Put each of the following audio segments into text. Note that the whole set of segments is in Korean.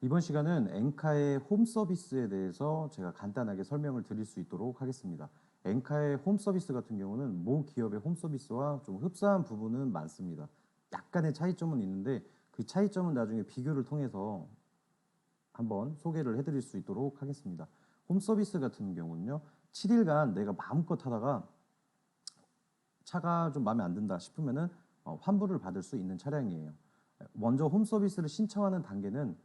이번 시간은 엔카의 홈 서비스에 대해서 제가 간단하게 설명을 드릴 수 있도록 하겠습니다. 엔카의 홈 서비스 같은 경우는 모 기업의 홈 서비스와 좀 흡사한 부분은 많습니다. 약간의 차이점은 있는데 그 차이점은 나중에 비교를 통해서 한번 소개를 해드릴 수 있도록 하겠습니다. 홈 서비스 같은 경우는요, 7일간 내가 마음껏 하다가 차가 좀 마음에 안 든다 싶으면은 환불을 받을 수 있는 차량이에요. 먼저 홈 서비스를 신청하는 단계는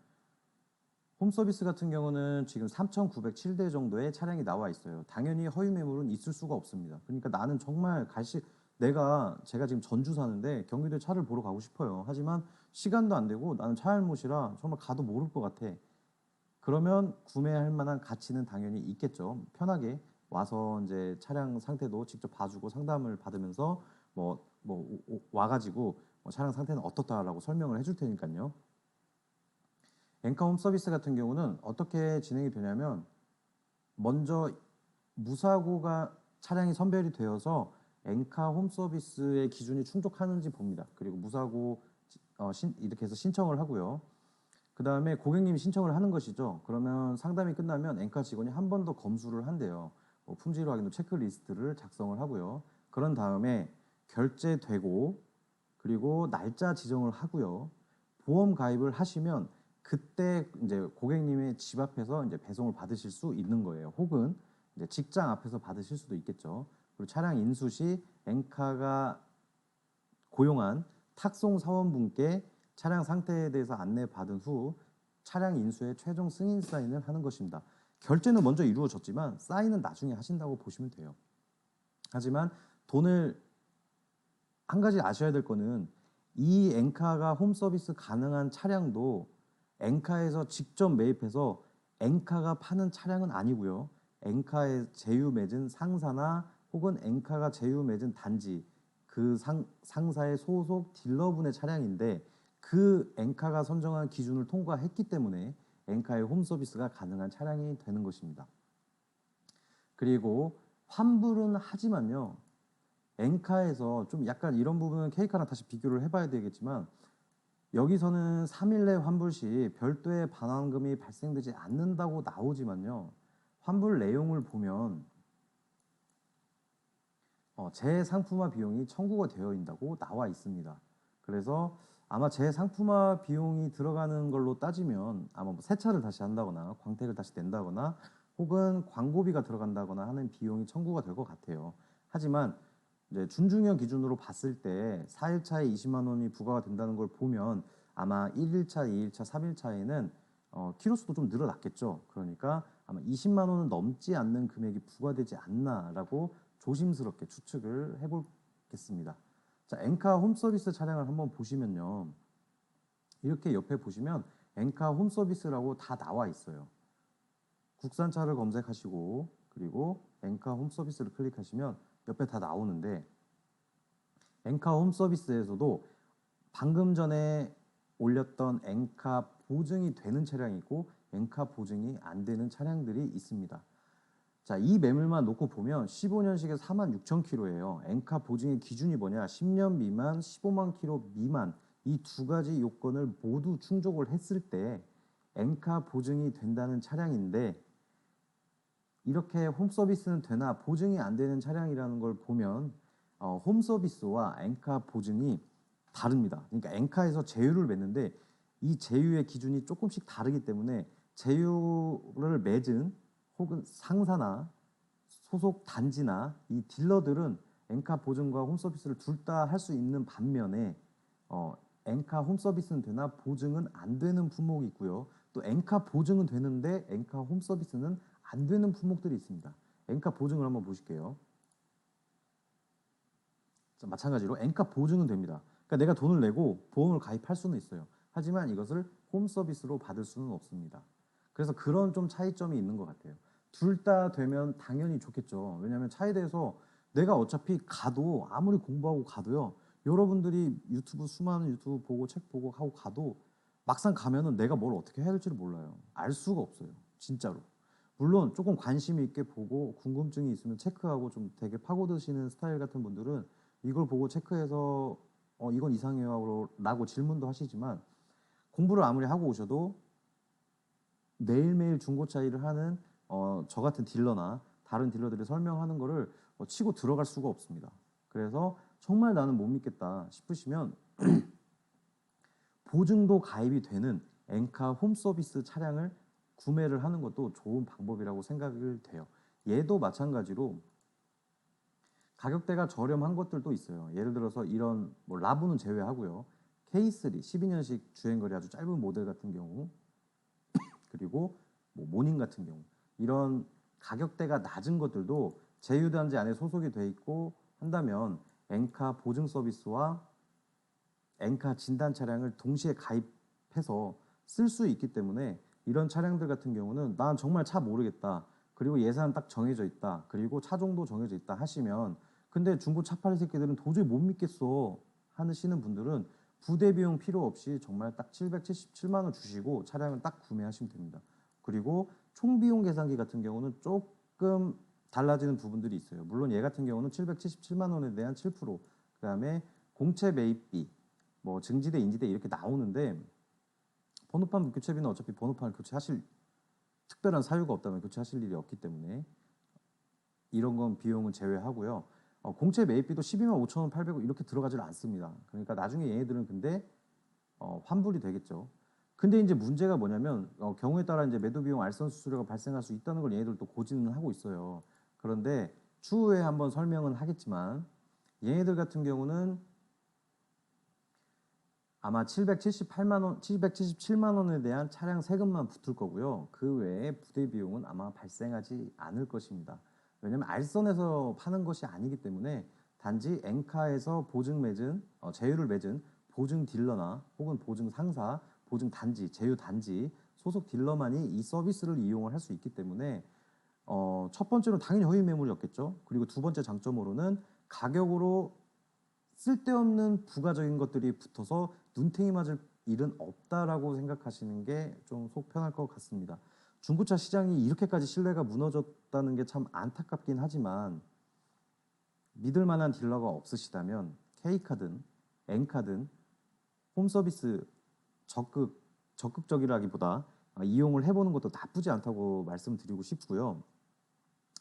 홈 서비스 같은 경우는 지금 3,907대 정도의 차량이 나와 있어요. 당연히 허위 매물은 있을 수가 없습니다. 그러니까 나는 정말 제가 지금 전주 사는데 경기도에 차를 보러 가고 싶어요. 하지만 시간도 안 되고 나는 차알못이라 정말 가도 모를 것 같아. 그러면 구매할 만한 가치는 당연히 있겠죠. 편하게 와서 이제 차량 상태도 직접 봐주고 상담을 받으면서 와가지고 차량 상태는 어떻다라고 설명을 해줄 테니까요. 엔카 홈 서비스 같은 경우는 어떻게 진행이 되냐면 먼저 무사고가 차량이 선별이 되어서 엔카 홈 서비스의 기준이 충족하는지 봅니다. 그리고 무사고 이렇게 해서 신청을 하고요. 그 다음에 고객님이 신청을 하는 것이죠. 그러면 상담이 끝나면 엔카 직원이 한 번 더 검수를 한대요. 품질 확인 후 체크리스트를 작성을 하고요. 그런 다음에 결제되고 그리고 날짜 지정을 하고요. 보험 가입을 하시면 그때 이제 고객님의 집 앞에서 이제 배송을 받으실 수 있는 거예요. 혹은 이제 직장 앞에서 받으실 수도 있겠죠. 그리고 차량 인수 시 엔카가 고용한 탁송 사원분께 차량 상태에 대해서 안내받은 후 차량 인수의 최종 승인 사인을 하는 것입니다. 결제는 먼저 이루어졌지만 사인은 나중에 하신다고 보시면 돼요. 하지만 돈을 한 가지 아셔야 될 거는 이 엔카가 홈 서비스 가능한 차량도 엔카에서 직접 매입해서 엔카가 파는 차량은 아니고요. 엔카에 제휴 맺은 상사나 혹은 엔카가 제휴 맺은 단지 그 상사의 소속 딜러분의 차량인데 그 엔카가 선정한 기준을 통과했기 때문에 엔카의 홈 서비스가 가능한 차량이 되는 것입니다. 그리고 환불은 하지만요. 엔카에서 좀 약간 이런 부분은 케이카랑 다시 비교를 해봐야 되겠지만 여기서는 3일 내 환불 시 별도의 반환금이 발생되지 않는다고 나오지만요. 환불 내용을 보면 재상품화 비용이 청구가 되어 있다고 나와 있습니다. 그래서 아마 재상품화 비용이 들어가는 걸로 따지면 아마 뭐 세차를 다시 한다거나 광택을 다시 낸다거나 혹은 광고비가 들어간다거나 하는 비용이 청구가 될 것 같아요. 하지만 이제 준중형 기준으로 봤을 때 4일차에 20만 원이 부과가 된다는 걸 보면 아마 1일차, 2일차, 3일차에는 키로수도 좀 늘어났겠죠. 그러니까 아마 20만 원은 넘지 않는 금액이 부과되지 않나라고 조심스럽게 추측을 해보겠습니다. 자, 엔카 홈 서비스 차량을 한번 보시면요. 이렇게 옆에 보시면 엔카 홈 서비스라고 다 나와 있어요. 국산차를 검색하시고 그리고 엔카 홈 서비스를 클릭하시면 옆에 다 나오는데 엔카 홈 서비스에서도 방금 전에 올렸던 엔카 보증이 되는 차량이 있고 엔카 보증이 안 되는 차량들이 있습니다. 자, 이 매물만 놓고 보면 15년식에 46,000km예요. 엔카 보증의 기준이 뭐냐? 10년 미만, 15만 km 미만 이 두 가지 요건을 모두 충족을 했을 때 엔카 보증이 된다는 차량인데 이렇게 홈 서비스는 되나 보증이 안 되는 차량이라는 걸 보면 홈 서비스와 엔카 보증이 다릅니다. 그러니까 엔카에서 제휴를 맺는데 이 제휴의 기준이 조금씩 다르기 때문에 제휴를 맺은 혹은 상사나 소속 단지나 이 딜러들은 엔카 보증과 홈 서비스를 둘 다 할 수 있는 반면에 엔카 홈 서비스는 되나 보증은 안 되는 품목이 있고요. 또 엔카 보증은 되는데 엔카 홈 서비스는 안 되는 품목들이 있습니다. 엔카 보증을 한번 보실게요. 자, 마찬가지로 엔카 보증은 됩니다. 그러니까 내가 돈을 내고 보험을 가입할 수는 있어요. 하지만 이것을 홈 서비스로 받을 수는 없습니다. 그래서 그런 좀 차이점이 있는 것 같아요. 둘 다 되면 당연히 좋겠죠. 왜냐하면 차에 대해서 내가 어차피 가도 아무리 공부하고 가도요. 여러분들이 수많은 유튜브 보고 책 보고 하고 가도 막상 가면은 내가 뭘 어떻게 해야 될지를 몰라요. 알 수가 없어요. 진짜로. 물론 조금 관심 있게 보고 궁금증이 있으면 체크하고 좀 되게 파고드시는 스타일 같은 분들은 이걸 보고 체크해서 이건 이상해요 라고 질문도 하시지만 공부를 아무리 하고 오셔도 매일매일 중고차 일을 하는 저 같은 딜러나 다른 딜러들이 설명하는 거를 치고 들어갈 수가 없습니다. 그래서 정말 나는 못 믿겠다 싶으시면 보증도 가입이 되는 엔카 홈서비스 차량을 구매를 하는 것도 좋은 방법이라고 생각을 돼요. 얘도 마찬가지로 가격대가 저렴한 것들도 있어요. 예를 들어서 이런 뭐 라브는 제외하고요. K3 12년식 주행거리 아주 짧은 모델 같은 경우, 그리고 뭐 모닝 같은 경우, 이런 가격대가 낮은 것들도 제휴단지 안에 소속이 돼 있고 한다면 엔카 보증 서비스와 엔카 진단 차량을 동시에 가입해서 쓸 수 있기 때문에 이런 차량들 같은 경우는 난 정말 차 모르겠다. 그리고 예산 딱 정해져 있다. 그리고 차종도 정해져 있다 하시면 근데 중고 차 팔 새끼들은 도저히 못 믿겠어 하시는 분들은 부대 비용 필요 없이 정말 딱 777만 원 주시고 차량을 딱 구매하시면 됩니다. 그리고 총 비용 계산기 같은 경우는 조금 달라지는 부분들이 있어요. 물론 얘 같은 경우는 777만 원에 대한 7%, 그다음에 공채 매입비, 뭐 증지대, 인지대 이렇게 나오는데 번호판 교체비는 어차피 번호판을 교체하실 특별한 사유가 없다면 교체하실 일이 없기 때문에 이런 건 비용은 제외하고요. 공채 매입비도 12만 5천 원, 800원 이렇게 들어가질 않습니다. 그러니까 나중에 얘네들은 근데 환불이 되겠죠. 근데 이제 문제가 뭐냐면 경우에 따라 이제 매도 비용 알선 수수료가 발생할 수 있다는 걸 얘네들도 고지는 하고 있어요. 그런데 추후에 한번 설명은 하겠지만 얘네들 같은 경우는 아마 778만 원, 777만 원에 대한 차량 세금만 붙을 거고요. 그 외에 부대 비용은 아마 발생하지 않을 것입니다. 왜냐하면 알선에서 파는 것이 아니기 때문에 단지 엔카에서 보증 맺은 제휴를 맺은 보증 딜러나 혹은 보증 상사, 보증 단지, 제휴 단지 소속 딜러만이 이 서비스를 이용을 할 수 있기 때문에 첫 번째로 당연히 허위 매물이었겠죠. 그리고 두 번째 장점으로는 가격으로 쓸데없는 부가적인 것들이 붙어서 눈탱이 맞을 일은 없다라고 생각하시는 게 좀 속 편할 것 같습니다. 중고차 시장이 이렇게까지 신뢰가 무너졌다는 게 참 안타깝긴 하지만 믿을 만한 딜러가 없으시다면 K카든 N카든 홈서비스 적극적이라기보다 이용을 해보는 것도 나쁘지 않다고 말씀드리고 싶고요.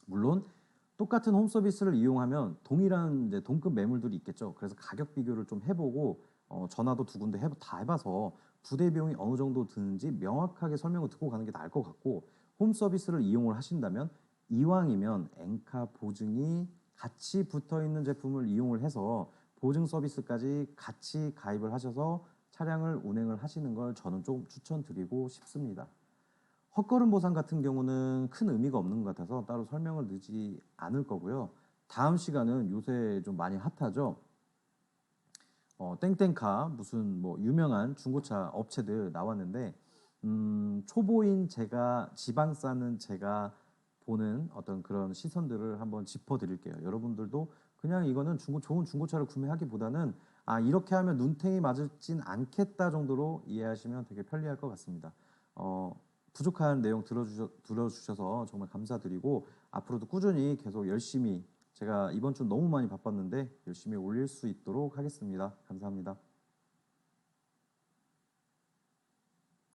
물론 똑같은 홈 서비스를 이용하면 동일한 이제 동급 매물들이 있겠죠. 그래서 가격 비교를 좀 해보고 전화도 두 군데 다 해봐서 부대 비용이 어느 정도 드는지 명확하게 설명을 듣고 가는 게 나을 것 같고 홈 서비스를 이용을 하신다면 이왕이면 엔카 보증이 같이 붙어 있는 제품을 이용을 해서 보증 서비스까지 같이 가입을 하셔서 차량을 운행을 하시는 걸 저는 좀 추천드리고 싶습니다. 헛걸음 보상 같은 경우는 큰 의미가 없는 것 같아서 따로 설명을 넣지 않을 거고요. 다음 시간은 요새 좀 많이 핫하죠. 땡땡카 무슨 뭐 유명한 중고차 업체들 나왔는데 초보인 제가 지방 싸는 제가 보는 어떤 그런 시선들을 한번 짚어드릴게요. 여러분들도 그냥 이거는 좋은 중고차를 구매하기보다는 이렇게 하면 눈탱이 맞을진 않겠다 정도로 이해하시면 되게 편리할 것 같습니다. 부족한 내용 들어주셔서 정말 감사드리고 앞으로도 꾸준히 계속 열심히 제가 이번 주 너무 많이 바빴는데 열심히 올릴 수 있도록 하겠습니다. 감사합니다.